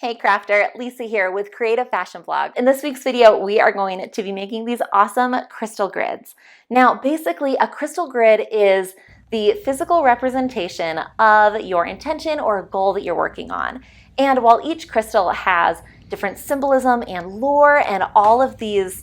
Hey crafter, Lisa here with Creative Fashion Blog. In this week's video, we are going to be making these awesome crystal grids. Now, basically, a crystal grid is the physical representation of your intention or goal that you're working on. And while each crystal has different symbolism and lore and all of this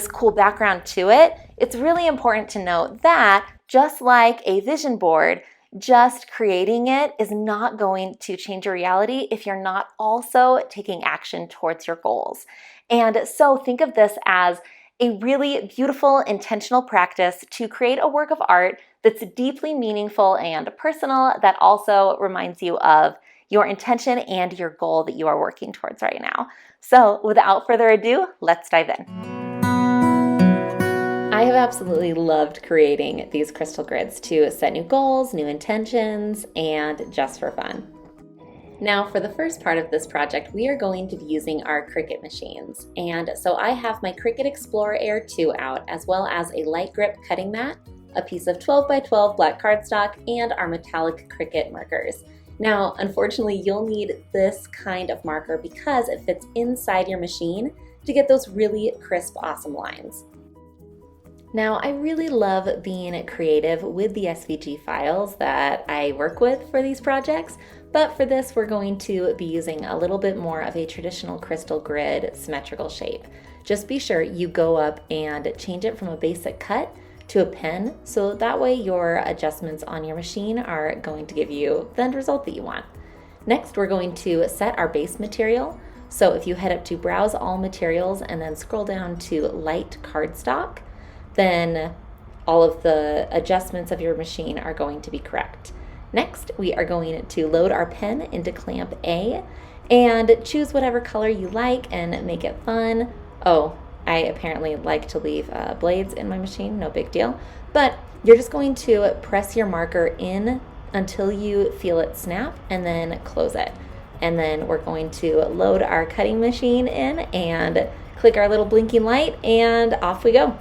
cool background to it, it's really important to note that just like a vision board, just creating it is not going to change your reality if you're not also taking action towards your goals. And so think of this as a really beautiful, intentional practice to create a work of art that's deeply meaningful and personal, that also reminds you of your intention and your goal that you are working towards right now. So without further ado, let's dive in. I have absolutely loved creating these crystal grids to set new goals, new intentions, and just for fun. Now for the first part of this project, we are going to be using our Cricut machines. And so I have my Cricut Explore Air 2 out, as well as a light grip cutting mat, a piece of 12 by 12 black cardstock, and our metallic Cricut markers. Now, unfortunately, you'll need this kind of marker because it fits inside your machine to get those really crisp, awesome lines. Now, I really love being creative with the SVG files that I work with for these projects, but for this we're going to be using a little bit more of a traditional crystal grid symmetrical shape. Just be sure you go up and change it from a basic cut to a pen, so that way your adjustments on your machine are going to give you the end result that you want. Next, we're going to set our base material. So if you head up to Browse All Materials and then scroll down to Light Cardstock, then all of the adjustments of your machine are going to be correct. Next, we are going to load our pen into clamp A and choose whatever color you like and make it fun. Oh, I apparently like to leave blades in my machine, no big deal. But you're just going to press your marker in until you feel it snap and then close it. And then we're going to load our cutting machine in and click our little blinking light and off we go.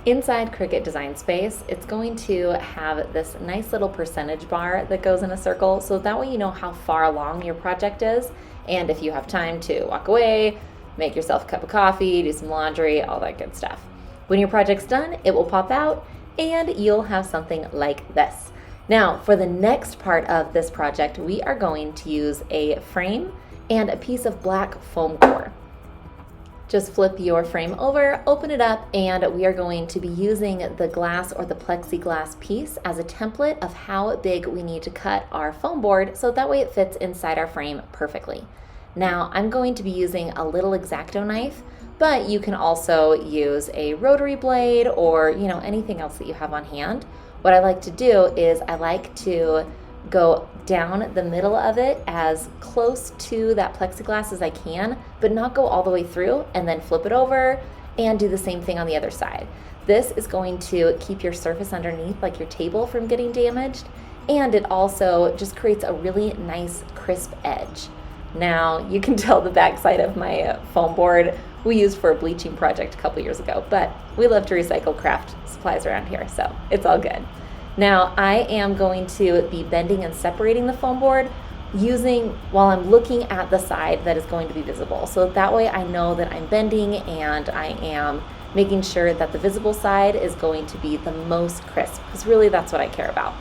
Inside Cricut Design Space, it's going to have this nice little percentage bar that goes in a circle, so that way you know how far along your project is, and if you have time to walk away, make yourself a cup of coffee, do some laundry, all that good stuff. When your project's done, it will pop out and you'll have something like this. Now, for the next part of this project, we are going to use a frame and a piece of black foam core. Just flip your frame over, open it up, and we are going to be using the glass or the plexiglass piece as a template of how big we need to cut our foam board so that way it fits inside our frame perfectly. Now, I'm going to be using a little X-Acto knife, but you can also use a rotary blade or anything else that you have on hand. What I like to do is I like to go down the middle of it as close to that plexiglass as I can, but not go all the way through, and then flip it over and do the same thing on the other side. This is going to keep your surface underneath, like your table, from getting damaged, and it also just creates a really nice crisp edge. Now, you can tell the backside of my foam board we used for a bleaching project a couple years ago, but we love to recycle craft supplies around here, so it's all good. Now, I am going to be bending and separating the foam board while I'm looking at the side that is going to be visible. So that way I know that I'm bending and I am making sure that the visible side is going to be the most crisp, because really that's what I care about.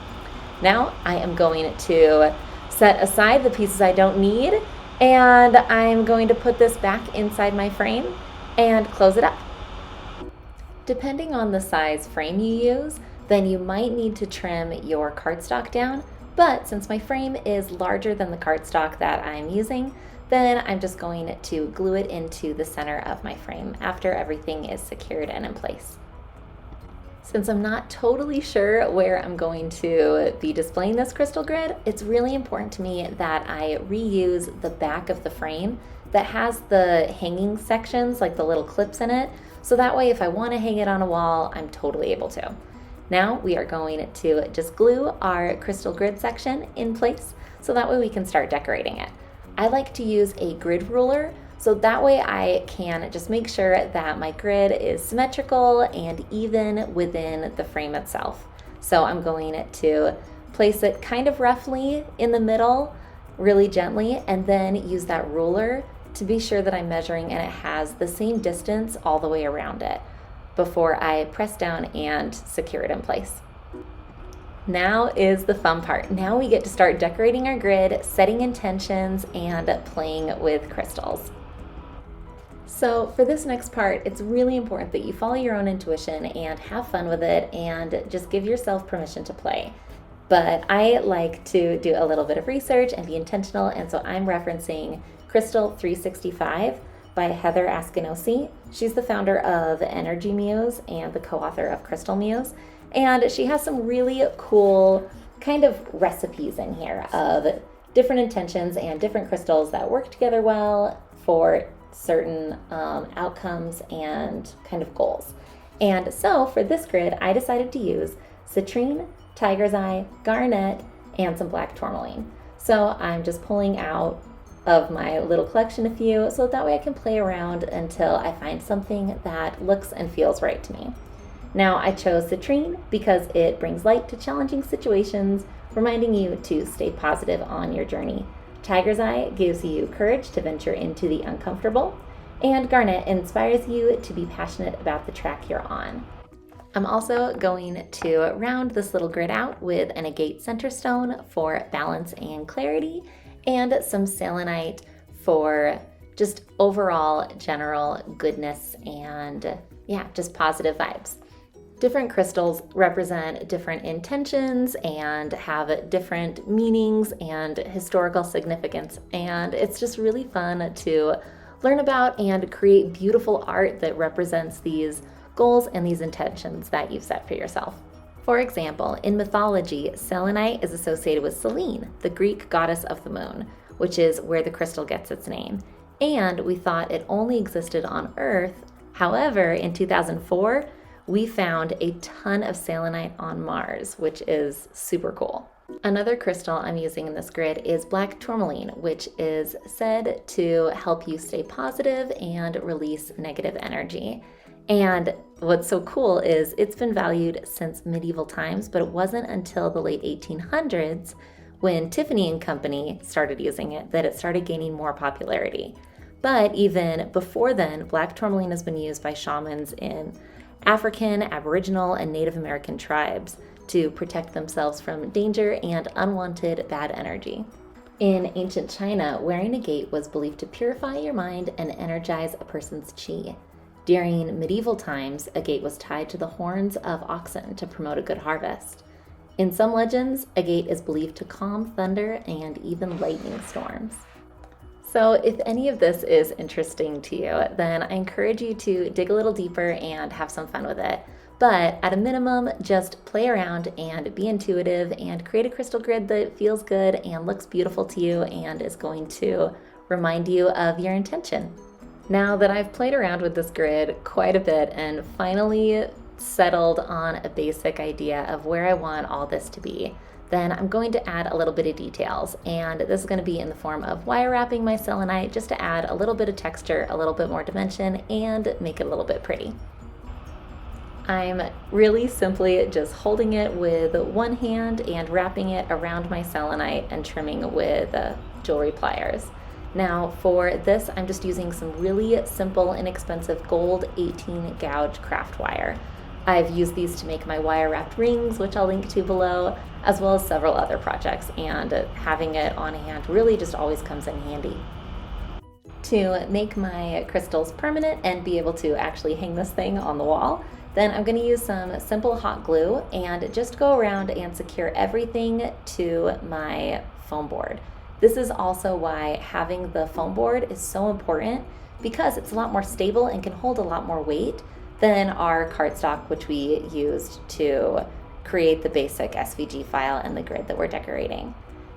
Now I am going to set aside the pieces I don't need, and I'm going to put this back inside my frame and close it up. Depending on the size frame you use, then you might need to trim your cardstock down, but since my frame is larger than the cardstock that I'm using, then I'm just going to glue it into the center of my frame after everything is secured and in place. Since I'm not totally sure where I'm going to be displaying this crystal grid, it's really important to me that I reuse the back of the frame that has the hanging sections, like the little clips in it, so that way if I want to hang it on a wall, I'm totally able to. Now we are going to just glue our crystal grid section in place so that way we can start decorating it. I like to use a grid ruler so that way I can just make sure that my grid is symmetrical and even within the frame itself. So I'm going to place it kind of roughly in the middle really gently, and then use that ruler to be sure that I'm measuring and it has the same distance all the way around it before I press down and secure it in place. Now is the fun part. Now we get to start decorating our grid, setting intentions, and playing with crystals. So for this next part, it's really important that you follow your own intuition and have fun with it and just give yourself permission to play. But I like to do a little bit of research and be intentional, and so I'm referencing Crystal 365 by Heather Askinosi. She's the founder of Energy Muse and the co-author of Crystal Muse. And she has some really cool kind of recipes in here of different intentions and different crystals that work together well for certain outcomes and kind of goals. And so for this grid, I decided to use citrine, tiger's eye, garnet, and some black tourmaline. So I'm just pulling out of my little collection a few so that way I can play around until I find something that looks and feels right to me. Now I chose citrine because it brings light to challenging situations, reminding you to stay positive on your journey. Tiger's eye gives you courage to venture into the uncomfortable, and garnet inspires you to be passionate about the track you're on. I'm also going to round this little grid out with an agate center stone for balance and clarity, and some selenite for just overall general goodness and just positive vibes. Different crystals represent different intentions and have different meanings and historical significance, and it's just really fun to learn about and create beautiful art that represents these goals and these intentions that you've set for yourself. For example, in mythology, selenite is associated with Selene, the Greek goddess of the moon, which is where the crystal gets its name. And we thought it only existed on Earth. However, in 2004, we found a ton of selenite on Mars, which is super cool. Another crystal I'm using in this grid is black tourmaline, which is said to help you stay positive and release negative energy. And what's so cool is it's been valued since medieval times, but it wasn't until the late 1800s when Tiffany and Company started using it that it started gaining more popularity. But even before then, black tourmaline has been used by shamans in African, Aboriginal, and Native American tribes to protect themselves from danger and unwanted bad energy. In ancient China, wearing agate was believed to purify your mind and energize a person's qi. During medieval times, agate was tied to the horns of oxen to promote a good harvest. In some legends, agate is believed to calm thunder and even lightning storms. So if any of this is interesting to you, then I encourage you to dig a little deeper and have some fun with it. But at a minimum, just play around and be intuitive and create a crystal grid that feels good and looks beautiful to you and is going to remind you of your intention. Now that I've played around with this grid quite a bit and finally settled on a basic idea of where I want all this to be, then I'm going to add a little bit of details, and this is going to be in the form of wire wrapping my selenite just to add a little bit of texture, a little bit more dimension, and make it a little bit pretty. I'm really simply just holding it with one hand and wrapping it around my selenite and trimming with jewelry pliers. Now for this, I'm just using some really simple, inexpensive gold 18 gauge craft wire. I've used these to make my wire wrapped rings, which I'll link to below, as well as several other projects, and having it on hand really just always comes in handy. To make my crystals permanent and be able to actually hang this thing on the wall, then I'm going to use some simple hot glue and just go around and secure everything to my foam board. This is also why having the foam board is so important, because it's a lot more stable and can hold a lot more weight than our cardstock, which we used to create the basic SVG file and the grid that we're decorating.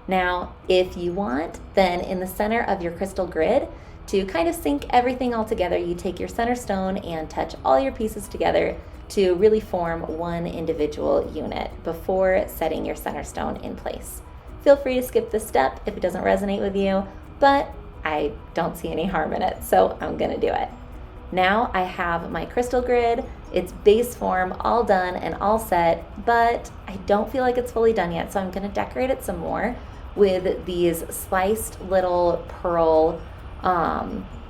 Now, if you want, then in the center of your crystal grid, to kind of sync everything all together, you take your center stone and touch all your pieces together to really form one individual unit before setting your center stone in place. Feel free to skip this step if it doesn't resonate with you, but I don't see any harm in it, so I'm gonna do it. Now I have my crystal grid, its base form all done and all set, but I don't feel like it's fully done yet, so I'm gonna decorate it some more with these sliced little pearl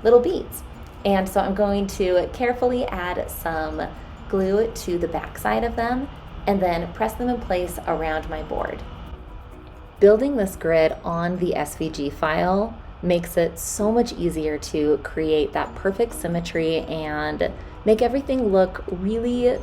little beads. And so I'm going to carefully add some glue to the back side of them and then press them in place around my board. Building this grid on the SVG file makes it so much easier to create that perfect symmetry and make everything look really,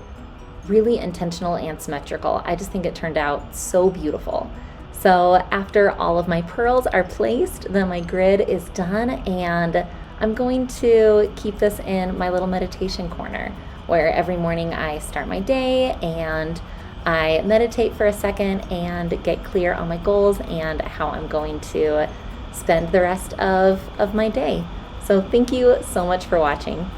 really intentional and symmetrical. I just think it turned out so beautiful. So after all of my pearls are placed, then my grid is done, and I'm going to keep this in my little meditation corner where every morning I start my day and I meditate for a second and get clear on my goals and how I'm going to spend the rest of my day. So thank you so much for watching.